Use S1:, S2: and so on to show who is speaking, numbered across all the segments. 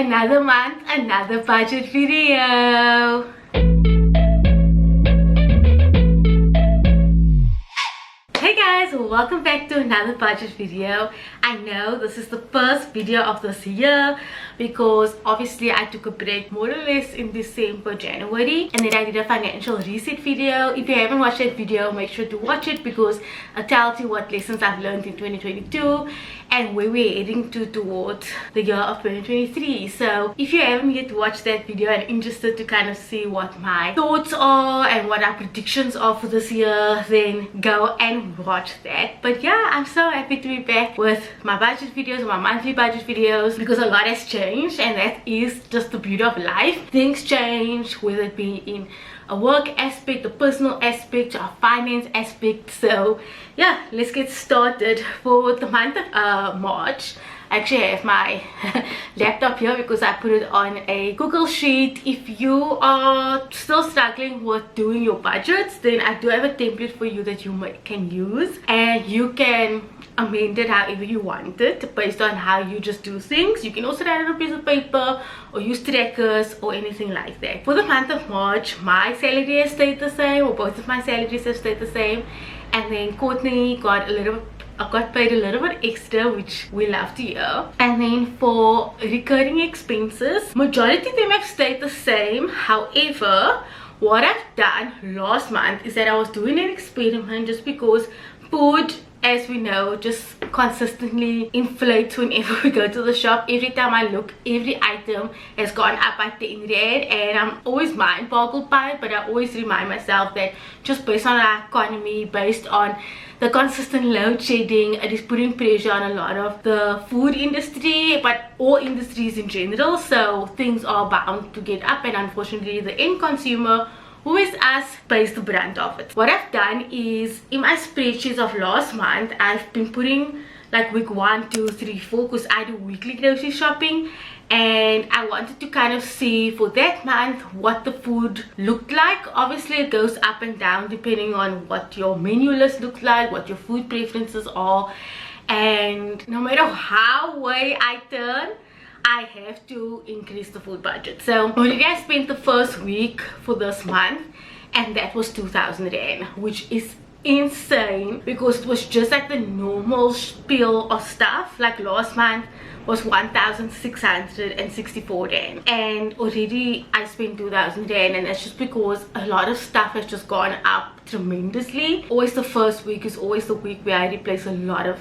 S1: Another month, another budget video. Hey guys, welcome back to another budget video. I know this is the first video of this year because obviously I took a break more or less in December, January, and then I did a financial reset video. If you haven't watched that video, make sure to watch it because it tells you what lessons I've learned in 2022 and where we're heading towards the year of 2023. So if you haven't yet watched that video and interested to kind of see what my thoughts are and what our predictions are for this year, then go and watch that. But yeah, I'm so happy to be back with my budget videos, my monthly budget videos, because a lot has changed, and that is just the beauty of life. Things change, whether it be in a work aspect, a personal aspect, a finance aspect. So yeah, let's get started. For the month of March, I actually have my laptop here because I put it on a Google Sheet. If you are still struggling with doing your budgets, then I do have a template for you that you can use, and you can amend it however you want it based on how you just do things. You can also write it on a piece of paper or use trackers or anything like that. For the month of March, my salary has stayed the same, or both of my salaries have stayed the same, and then Courtney got paid a little bit extra, which we love to hear. And then for recurring expenses, majority of them have stayed the same. However, what I've done last month is that I was doing an experiment, just because food, as we know, just consistently inflates whenever we go to the shop. Every time I look, every item has gone up by 10 rand, and I'm always mind boggled by it. But I always remind myself that just based on our economy, based on the consistent load shedding, it is putting pressure on a lot of the food industry, but all industries in general. So things are bound to get up, and unfortunately the end consumer, who is us, pays the brunt of it. What I've done is, in my spreadsheets of last month, I've been putting like week 1, 2, 3, 4, because I do weekly grocery shopping, and I wanted to kind of see for that month what the food looked like. Obviously it goes up and down depending on what your menu list looks like, what your food preferences are, and no matter how way I turn, I have to increase the food budget. So already I spent the first week for this month, and that was 2,000 rand, which is insane because it was just like the normal spiel of stuff. Like last month was 1,664 rand, and already I spent 2,000 rand, and that's just because a lot of stuff has just gone up tremendously. Always the first week is always the week where I replace a lot of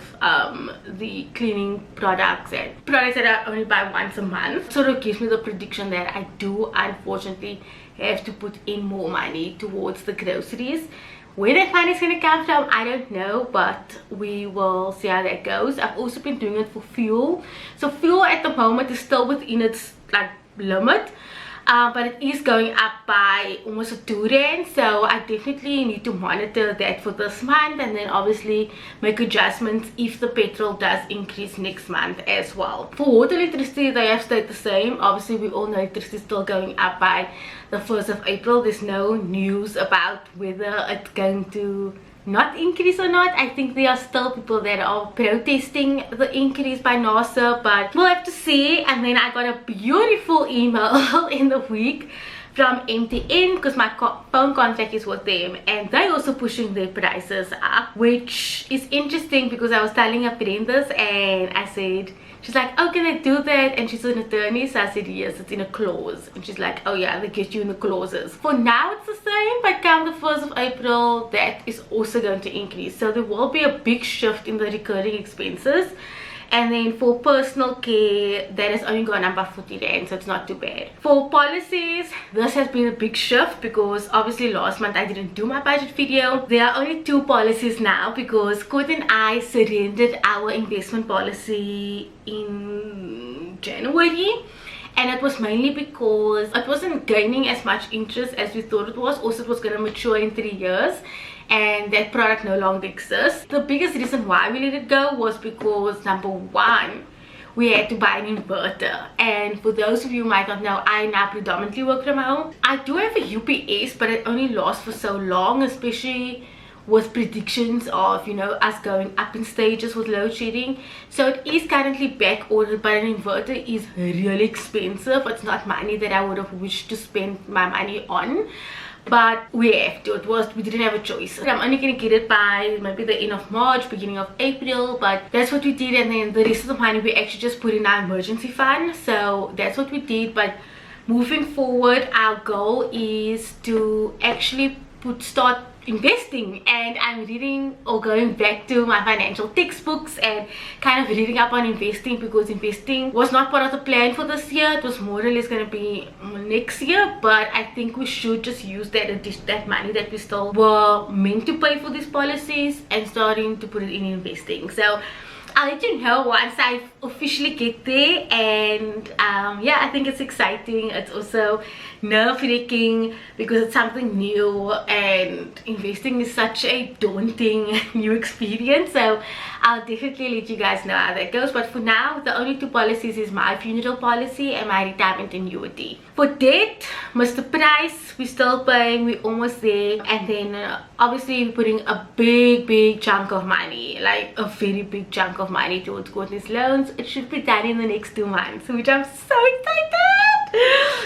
S1: the cleaning products and products that I only buy once a month. Sort of gives me the prediction that I do unfortunately have to put in more money towards the groceries. Where that money is going to come from, I don't know, but we will see how that goes. I've also been doing it for fuel. So fuel at the moment is still within its like limit, but it is going up by almost a 2 rand. So I definitely need to monitor that for this month, and then obviously make adjustments if the petrol does increase next month as well. For water, electricity, they have stayed the same. Obviously we all know electricity is still going up by the 1st of April. There's no news about whether it's going to not increase or not. I think there are still people that are protesting the increase by NASA, but we'll have to see. And then I got a beautiful email in the week from MTN, because my phone contract is with them, and they also pushing their prices up, which is interesting because I was telling a friend this, and I said, she's like, oh, can I do that? And she's an attorney, so I said yes, it's in a clause. And she's like, oh yeah, they get you in the clauses. For now it's the same, but come the 1st of April, that is also going to increase. So there will be a big shift in the recurring expenses. And then for personal care, that has only gone up by 40 rand, so it's not too bad. For policies, this has been a big shift because obviously last month I didn't do my budget video. There are only 2 policies now because Court and I surrendered our investment policy in January. And it was mainly because it wasn't gaining as much interest as we thought it was. Also, it was going to mature in 3 years, and that product no longer exists. The biggest reason why we let it go was because, number one, we had to buy an inverter. And for those of you who might not know, I now predominantly work from home. I do have a UPS, but it only lasts for so long, especially with predictions of, you know, us going up in stages with load shedding. So it is currently back ordered, but an inverter is really expensive. It's not money that I would have wished to spend my money on, but we have to. We didn't have a choice. I'm only gonna get it by maybe the end of March, beginning of April, but that's what we did. And then the rest of the money we actually just put in our emergency fund. So that's what we did. But moving forward, our goal is to actually start investing, and I'm reading or going back to my financial textbooks and kind of reading up on investing, because investing was not part of the plan for this year. It was more or less going to be next year, but I think we should just use that money that we still were meant to pay for these policies and starting to put it in investing. So I'll let you know once I officially get there. And yeah, I think it's exciting. It's also nerve-wracking because it's something new, and investing is such a daunting new experience. So I'll definitely let you guys know how that goes. But for now, the only two policies is my funeral policy and my retirement annuity. For debt, Mr. Price, we're still paying. We're almost there. And then obviously we're putting a big chunk of money, like a very big chunk of money towards Courtney's loans. It should be done in the next 2 months, which I'm so excited.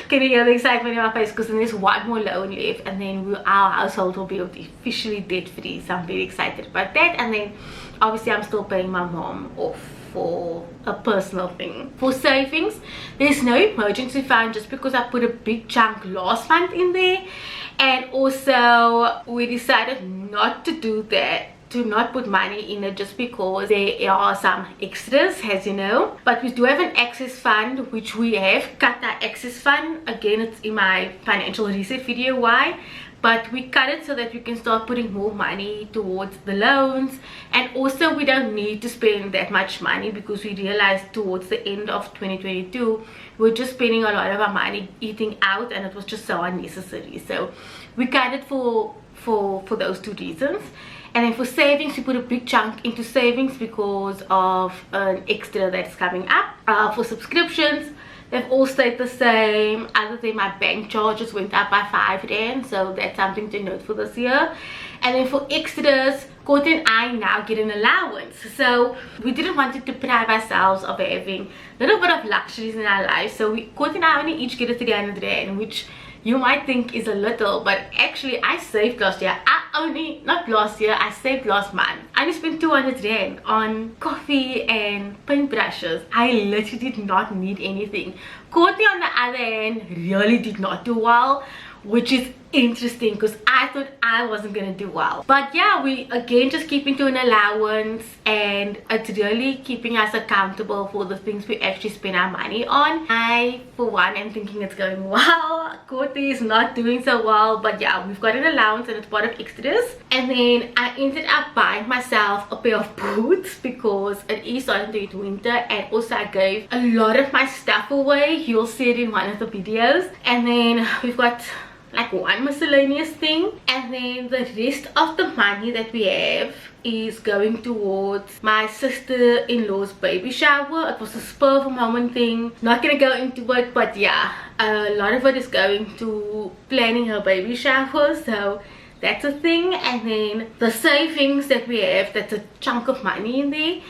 S1: Can you hear the excitement in my face? Because then there's one more loan left, and then our household will be officially debt free. So I'm very excited about that. And then obviously I'm still paying my mom off for a personal thing. For savings, there's no emergency fund, just because I put a big chunk last month in there. And also we decided not to do that, to not put money in it, just because there are some extras, as you know. But we do have an access fund, which we have cut our access fund. Again, it's in my financial reset video why, but we cut it so that we can start putting more money towards the loans. And also we don't need to spend that much money, because we realized towards the end of 2022 we're just spending a lot of our money eating out, and it was just so unnecessary. So we cut it for those two reasons. And then for savings, we put a big chunk into savings because of an extra that's coming up. For subscriptions, they've all stayed the same, other than my bank charges went up by 5 rand, so that's something to note for this year. And then for extras, Courtney and I now get an allowance. So we didn't want to deprive ourselves of having a little bit of luxuries in our life. So Courtney and I only each get a 300 rand, which you might think is a little, but actually I saved last year. Not last year, I saved last month. I only spent 200 rand on coffee and paintbrushes. I literally did not need anything. Courtney, on the other hand, really did not do well, which is interesting because I thought I wasn't gonna do well. But yeah, we again just keeping to an allowance, and it's really keeping us accountable for the things we actually spend our money on. I, for one, am thinking it's going well. Courtney is not doing so well, but yeah, we've got an allowance and it's part of extras. And then I ended up buying myself a pair of boots because it is starting to get winter, and also I gave a lot of my stuff away. You'll see it in one of the videos. And then we've got like one miscellaneous thing, and then the rest of the money that we have is going towards my sister-in-law's baby shower. It was a spur of a moment thing, not gonna go into it, but yeah, a lot of it is going to planning her baby shower, so that's a thing. And then the savings that we have, that's a chunk of money in there,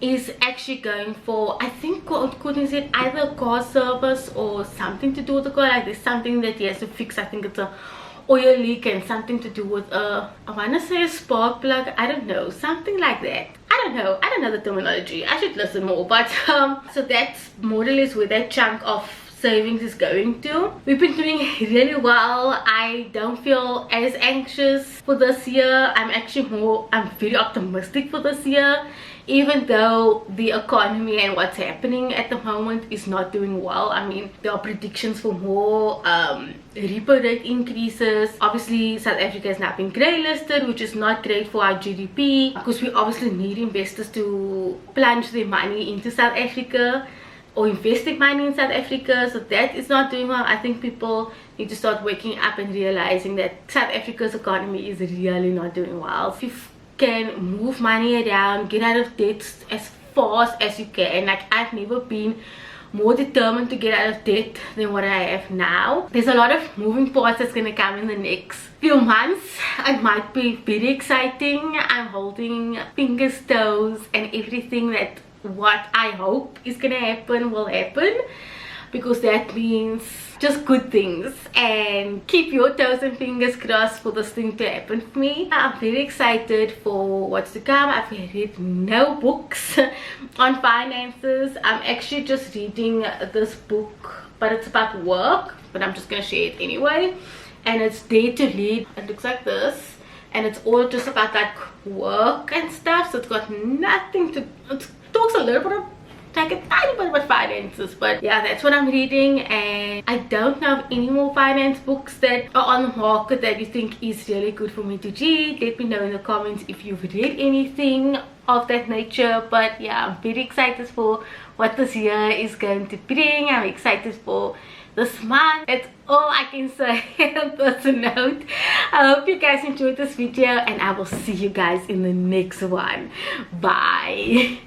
S1: is actually going for, I think Courtney said, either a car service or something to do with the car. Like there's something that he has to fix. I think it's a oil leak and something to do with I want to say a spark plug. I don't know, something like that. I don't know the terminology. I should listen more. But so that's more or less where that chunk of savings is going to. We've been doing really well. I don't feel as anxious for this year. I'm very optimistic for this year, even though the economy and what's happening at the moment is not doing well. I mean, there are predictions for more repo rate increases. Obviously, South Africa is now being grey listed, which is not great for our GDP, because we obviously need investors to plunge their money into South Africa or investing money in South Africa. So that is not doing well. I think people need to start waking up and realizing that South Africa's economy is really not doing well. If you can move money around, get out of debt as fast as you can. Like, I've never been more determined to get out of debt than what I have now. There's a lot of moving parts that's going to come in the next few months. It might be very exciting. I'm holding fingers, toes, and everything that what I hope is going to happen will happen, because that means just good things. And keep your toes and fingers crossed for this thing to happen for me. I'm very excited for what's to come. I've read no books on finances. I'm actually just reading this book, but it's about work, but I'm just gonna share it anyway. And it's Dare to Lead. It looks like this, and it's all just about like work and stuff, so it's got nothing to, it talks a little bit of like a tiny bit about finances, but yeah, that's what I'm reading. And I don't know of any more finance books that are on the market that you think is really good for me to read. Let me know in the comments if you've read anything of that nature. But yeah, I'm very excited for what this year is going to bring. I'm excited for this month. That's all I can say on this note. I hope you guys enjoyed this video, and I will see you guys in the next one. Bye.